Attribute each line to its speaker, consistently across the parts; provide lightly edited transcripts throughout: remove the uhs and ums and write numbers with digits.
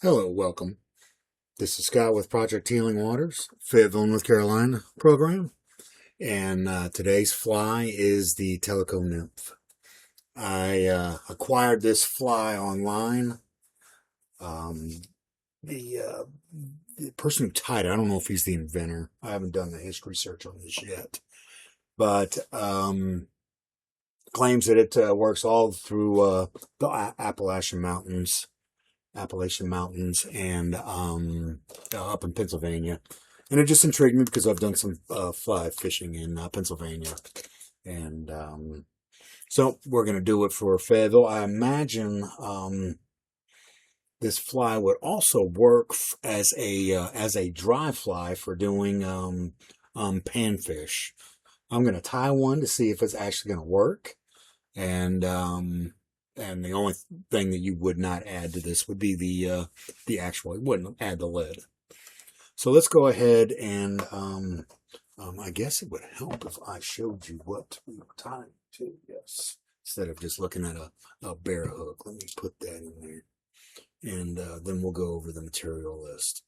Speaker 1: Hello, welcome. This is Scott with Project Healing Waters, Fayetteville, North Carolina program. And today's fly is the Tellico Nymph. I acquired this fly online. Um, the person who tied it, I don't know if he's the inventor. I haven't done the history search on this yet. But claims that it works all through the Appalachian Mountains and up in Pennsylvania. And it just intrigued me because I've done some fly fishing in Pennsylvania. And so we're going to do it for Fayetteville. I imagine this fly would also work as a dry fly for doing panfish. I'm going to tie one to see if it's actually going to work. And the only thing that you would not add to this would be the actual, it wouldn't add the lid. So let's go ahead and I guess it would help if I showed you what we were tying to, yes, instead of just looking at a bare hook. Let me put that in there. And then we'll go over the material list.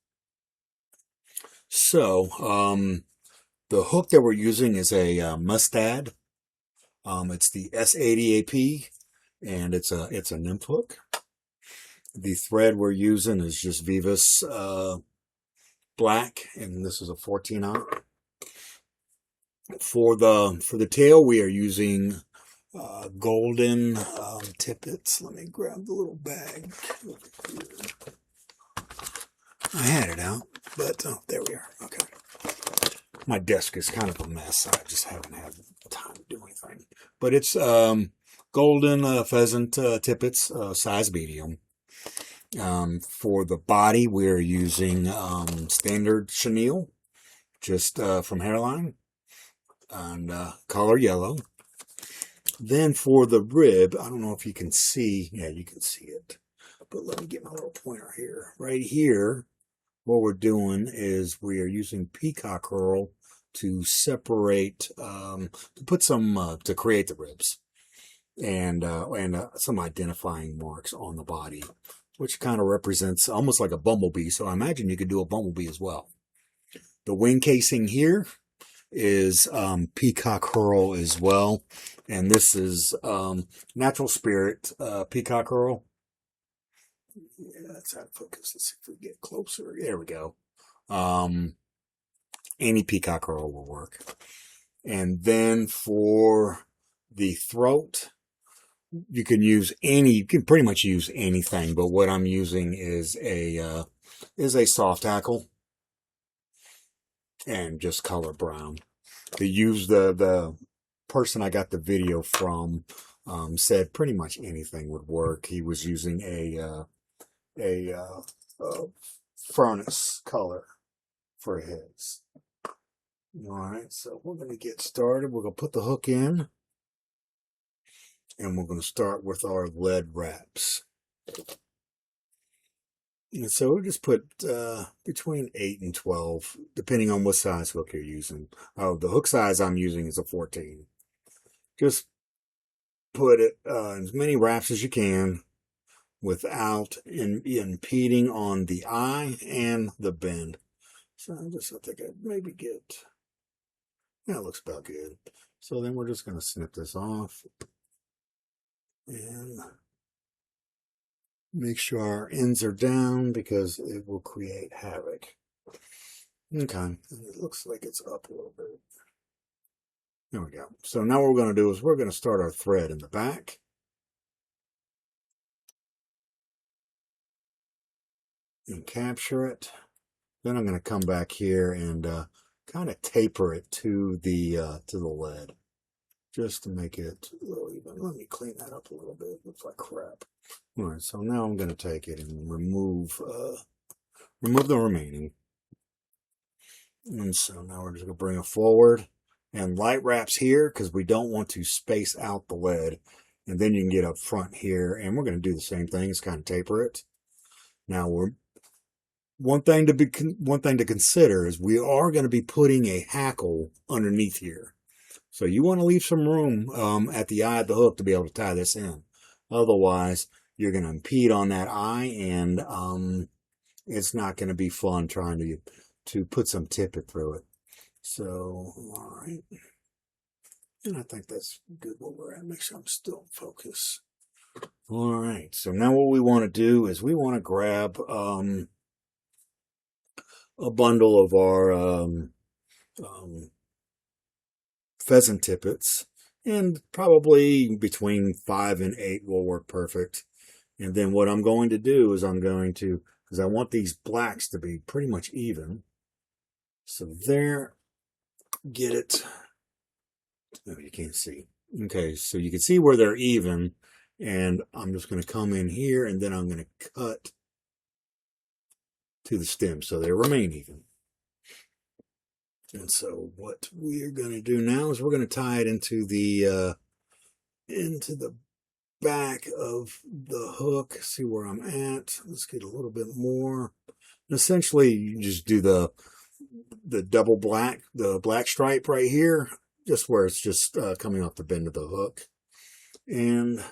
Speaker 1: So the hook that we're using is a Mustad. It's the S80AP. And it's a nymph hook. The thread we're using is just Vivas black, and this is a 14-aught. For the tail, we are using golden Tippets. Let me grab the little bag over here. I had it out, but oh, there we are. Okay. My desk is kind of a mess. I just haven't had time to do anything. But it's golden pheasant tippets, size medium. For the body, we're using standard chenille, just from Hairline, and color yellow. Then for the rib, I don't know if you can see, yeah, you can see it, but let me get my little pointer here. Right here, what we're doing is we are using Peacock Hurl to separate, to put some, to create the ribs. And some identifying marks on the body, which kind of represents almost like a bumblebee. So I imagine you could do a bumblebee as well. The wing casing here is Peacock Hurl as well. And this is Natural Spirit Peacock Hurl. Yeah, that's out of focus. Let's see if we get closer. There we go. Any Peacock Hurl will work. And then for the throat, you can pretty much use anything, but what I'm using is a soft hackle and just color brown. The person I got the video from said pretty much anything would work. He was using a furnace color for his. All right, so we're going to get started. We're going to put the hook in. And we're going to start with our lead wraps. And so we'll just put between 8 and 12, depending on what size hook you're using. The hook size I'm using is a 14. Just put it as many wraps as you can without impeding on the eye and the bend. So I think I'd maybe get, that looks about good. So then we're just going to snip this off. And make sure our ends are down because it will create havoc. Okay, it looks like it's up a little bit. There we go. So now what we're going to do is we're going to start our thread in the back. And capture it. Then I'm going to come back here and kind of taper it to the lead. Just to make it a little even. Let me clean that up a little bit. It looks like crap. All right, so now I'm going to take it and remove the remaining. And so now we're just going to bring it forward. And light wraps here because we don't want to space out the lead. And then you can get up front here. And we're going to do the same thing. Is kind of taper it. Now one thing to consider is we are going to be putting a hackle underneath here. So you want to leave some room at the eye of the hook to be able to tie this in. Otherwise, you're going to impede on that eye and it's not going to be fun trying to put some tippet through it. So, all right. And I think that's good where we're at. Make sure I'm still in focus. All right. So now what we want to do is we want to grab a bundle of our pheasant tippets, and probably between 5 and 8 will work perfect. And then what I'm going to do is I'm going to, because I want these blacks to be pretty much even. So there, get it. Oh, you can't see. Okay, so you can see where they're even. And I'm just going to come in here and then I'm going to cut to the stem so they remain even. And so what we're going to do now is we're going to tie it into the back of the hook. See where I'm at. Let's get a little bit more. And essentially, you just do the double black, the black stripe right here, just where it's just coming off the bend of the hook, and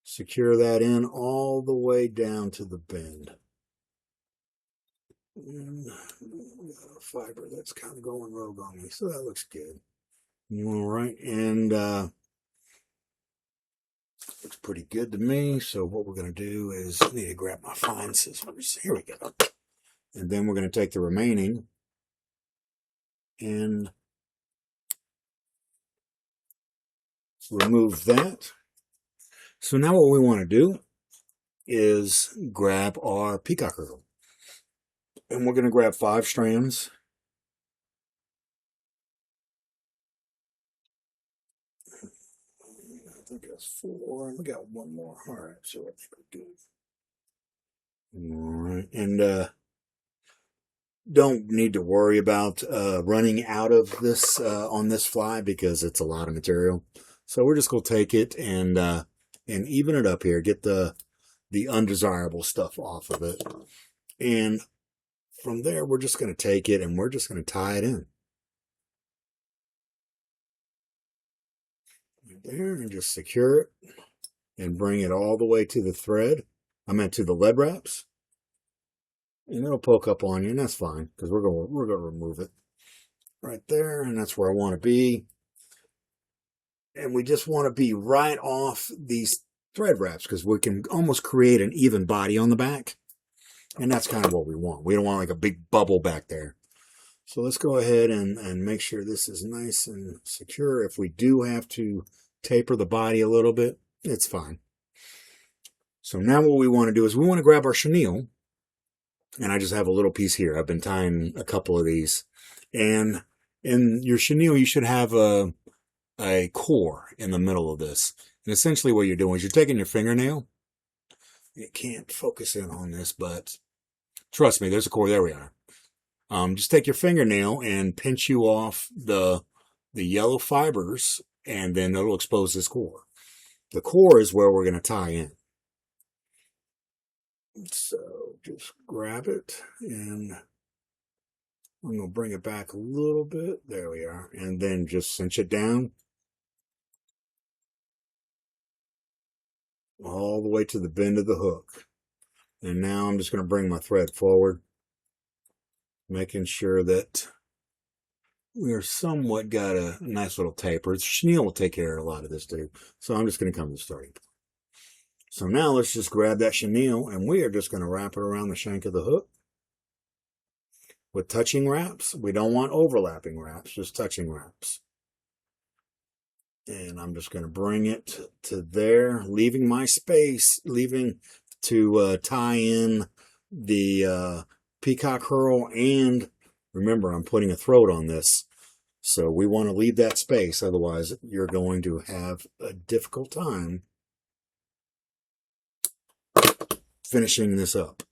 Speaker 1: secure that in all the way down to the bend. And a fiber that's kind of going rogue on me, so that looks good. All right, and looks pretty good to me. So what we're going to do is I need to grab my fine scissors. Here we go. And then we're going to take the remaining and remove that. So now what we want to do is grab our Peacock Hurl. And we're going to grab 5 strands. I think that's 4. We got one more. All right, so I think we're good. All right, and don't need to worry about running out of this on this fly because it's a lot of material. So we're just going to take it and even it up here, get the undesirable stuff off of it. And from there, we're just going to take it and we're just going to tie it in. Right there, and just secure it and bring it all the way to the thread. I meant to the lead wraps. And it'll poke up on you, and that's fine, because we're going to remove it right there, and that's where I want to be. And we just want to be right off these thread wraps, because we can almost create an even body on the back. And that's kind of what we want. We don't want like a big bubble back there. So let's go ahead and make sure this is nice and secure. If we do have to taper the body a little bit, it's fine. So now what we want to do is we want to grab our chenille. And I just have a little piece here. I've been tying a couple of these. And in your chenille, you should have a core in the middle of this. And essentially what you're doing is you're taking your fingernail. It can't focus in on this, but trust me, there's a core. There we are. Just take your fingernail and pinch you off the yellow fibers, and then it'll expose this core. The core is where we're going to tie in. So just grab it, and I'm going to bring it back a little bit. There we are. And then just cinch it down all the way to the bend of the hook. And now I'm just going to bring my thread forward, making sure that we're somewhat got a nice little taper. Chenille will take care of a lot of this too. So I'm just going to come to the starting point. So now let's just grab that chenille, and we are just going to wrap it around the shank of the hook with touching wraps. We don't want overlapping wraps, just touching wraps. And I'm just going to bring it to there, leaving my space, leaving to tie in the Peacock Hurl. And remember, I'm putting a throat on this. So we want to leave that space. Otherwise, you're going to have a difficult time finishing this up.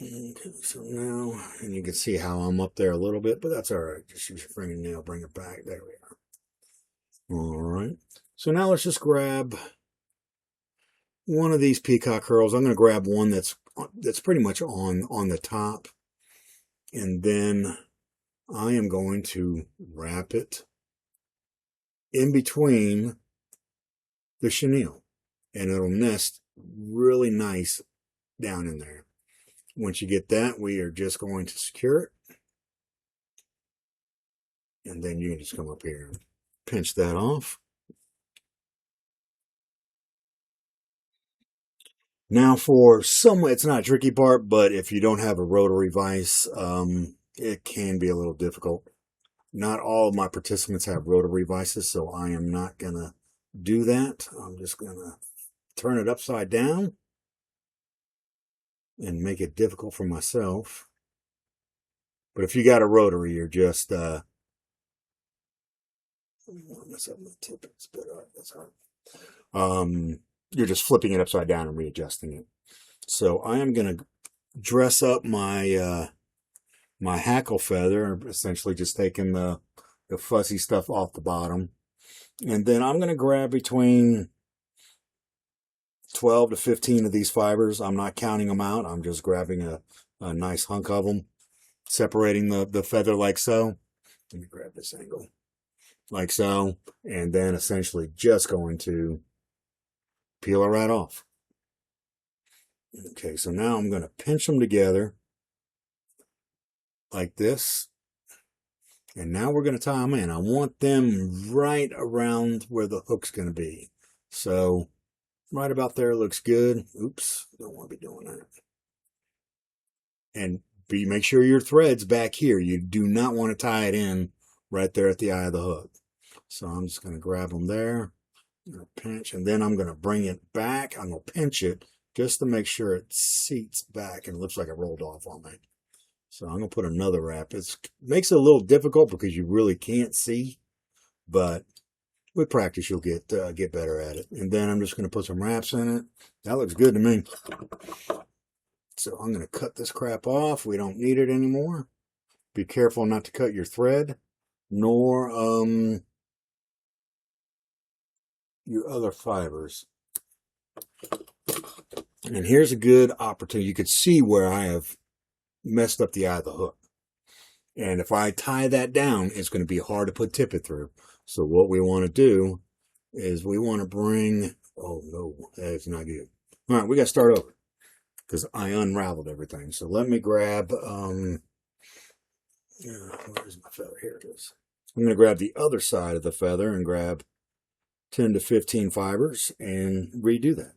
Speaker 1: Okay, so now, and you can see how I'm up there a little bit, but that's all right. Just use your fingernail, bring it back. There we are. All right. So now let's just grab one of these Peacock Hurls. I'm going to grab one that's pretty much on the top, and then I am going to wrap it in between the chenille, and it'll nest really nice down in there. Once you get that, we are just going to secure it. And then you can just come up here and pinch that off. Now for some, it's not a tricky part, but if you don't have a rotary vise, it can be a little difficult. Not all of my participants have rotary vices, so I am not going to do that. I'm just going to turn it upside down and make it difficult for myself. But if you got a rotary, you're just, I mess up my tippets, but that's all right. You're just flipping it upside down and readjusting it. So I am going to dress up my my hackle feather, essentially just taking the fuzzy stuff off the bottom. And then I'm going to grab between 12 to 15 of these fibers. I'm not counting them out. I'm just grabbing a nice hunk of them, separating the feather like so. Let me grab this angle. Like so. And then essentially just going to peel it right off. Okay, so now I'm going to pinch them together like this. And now we're going to tie them in. I want them right around where the hook's going to be. So right about there looks good. Oops, don't want to be doing that. And make sure your thread's back here. You do not want to tie it in right there at the eye of the hook. So I'm just going to grab them there. I'm going to pinch, and then I'm going to bring it back. I'm going to pinch it just to make sure it seats back and it looks like it rolled off on me. So I'm going to put another wrap. It makes it a little difficult because you really can't see, but with practice you'll get better at it. And then I'm just going to put some wraps in it. That looks good to me. So I'm going to cut this crap off. We don't need it anymore. Be careful not to cut your thread, nor your other fibers. And here's a good opportunity. You could see where I have messed up the eye of the hook. And if I tie that down, it's going to be hard to put tippet through. So what we want to do is we want to bring, oh no, that's not good. All right, we got to start over because I unraveled everything. So let me grab, where's my feather? Here it is. I'm going to grab the other side of the feather and grab 10 to 15 fibers and redo that.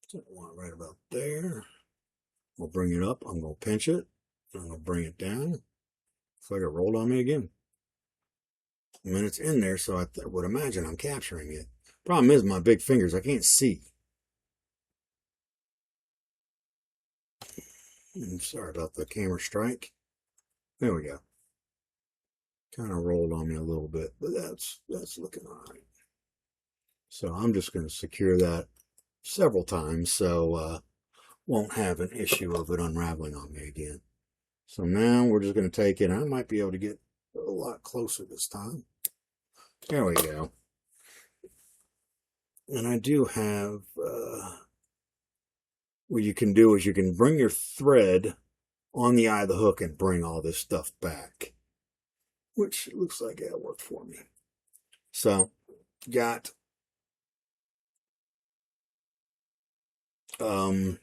Speaker 1: So one right about there. We'll bring it up. I'm going to pinch it. I'm going to bring it down. It's like it rolled on me again. And then it's in there, so I would imagine I'm capturing it. Problem is my big fingers, I can't see. I'm sorry about the camera strike. There we go. Kind of rolled on me a little bit, but that's looking all right. So I'm just going to secure that several times so won't have an issue of it unraveling on me again. So now we're just going to take it. I might be able to get a lot closer this time. There we go. And I do have, what you can do is you can bring your thread on the eye of the hook and bring all this stuff back, which looks like that worked for me. So got a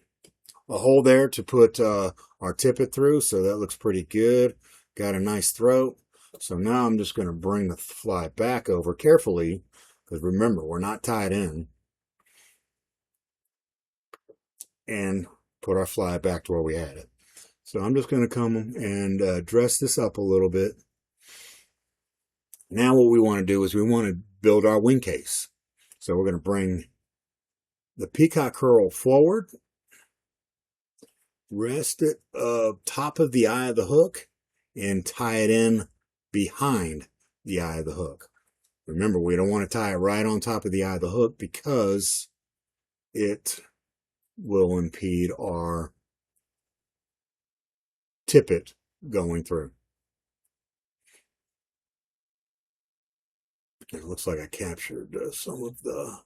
Speaker 1: hole there to put our tippet through, so that looks pretty good. Got a nice throat. So now I'm just going to bring the fly back over carefully, because remember, we're not tied in, and put our fly back to where we had it. So I'm just going to come and dress this up a little bit. Now what we want to do is we want to build our wing case. So we're going to bring the Peacock Hurl forward, rest it top of the eye of the hook, and tie it in behind the eye of the hook. Remember, we don't want to tie it right on top of the eye of the hook because it will impede our tippet going through. It looks like I captured some of the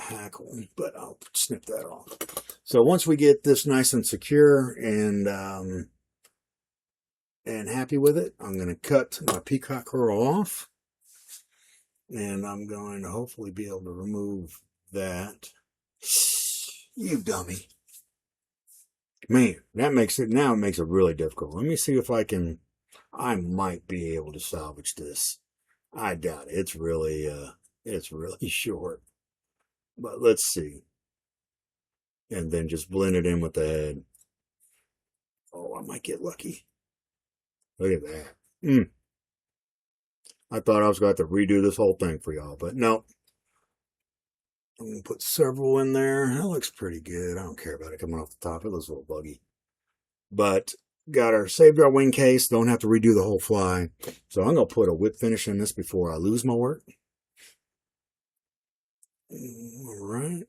Speaker 1: hackle, but I'll snip that off. So once we get this nice and secure and happy with it, I'm going to cut my Peacock Hurl off. And I'm going to hopefully be able to remove that. You dummy. Man, that makes it, now it makes it really difficult. Let me see if I might be able to salvage this. I doubt it. It's really short. But let's see. And then just blend it in with the head. Oh, I might get lucky. Look at that. I thought I was going to have to redo this whole thing for y'all, but no. I'm going to put several in there. That looks pretty good. I don't care about it coming off the top. It looks a little buggy. But saved our wing case. Don't have to redo the whole fly. So I'm going to put a whip finish in this before I lose my work. All right.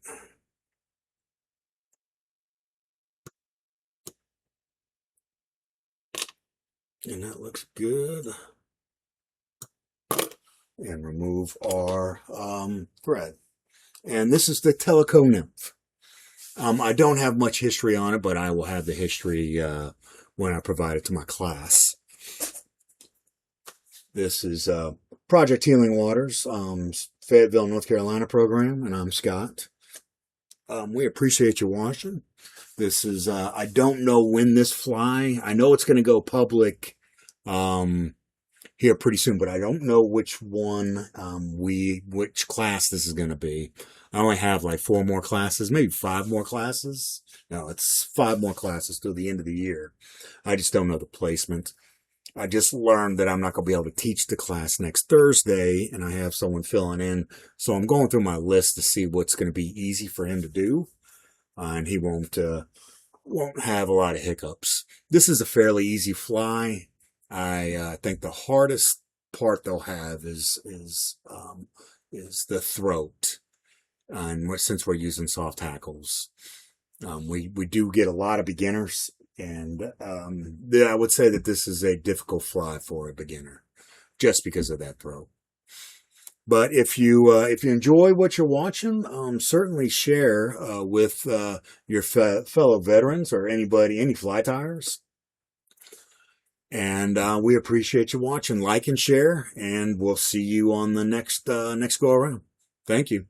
Speaker 1: And that looks good. And remove our thread. And this is the Tellico Nymph. I don't have much history on it, but I will have the history when I provide it to my class. This is Project Healing Waters, Fayetteville, North Carolina program, and I'm Scott. We appreciate you watching. This is, I don't know when this fly, I know it's going to go public here pretty soon, but I don't know which one, which class this is going to be. I only have like 4 more classes, maybe 5 more classes. No, it's 5 more classes till the end of the year. I just don't know the placement. I just learned that I'm not going to be able to teach the class next Thursday, and I have someone filling in. So I'm going through my list to see what's going to be easy for him to do, and he won't have a lot of hiccups. This is a fairly easy fly. I think the hardest part they'll have is the throat, and since we're using soft hackles, we do get a lot of beginners. And I would say that this is a difficult fly for a beginner, just because of that throw. But if you enjoy what you're watching, certainly share with your fellow veterans or anybody, any fly tires. And we appreciate you watching. Like and share, and we'll see you on the next go around. Thank you.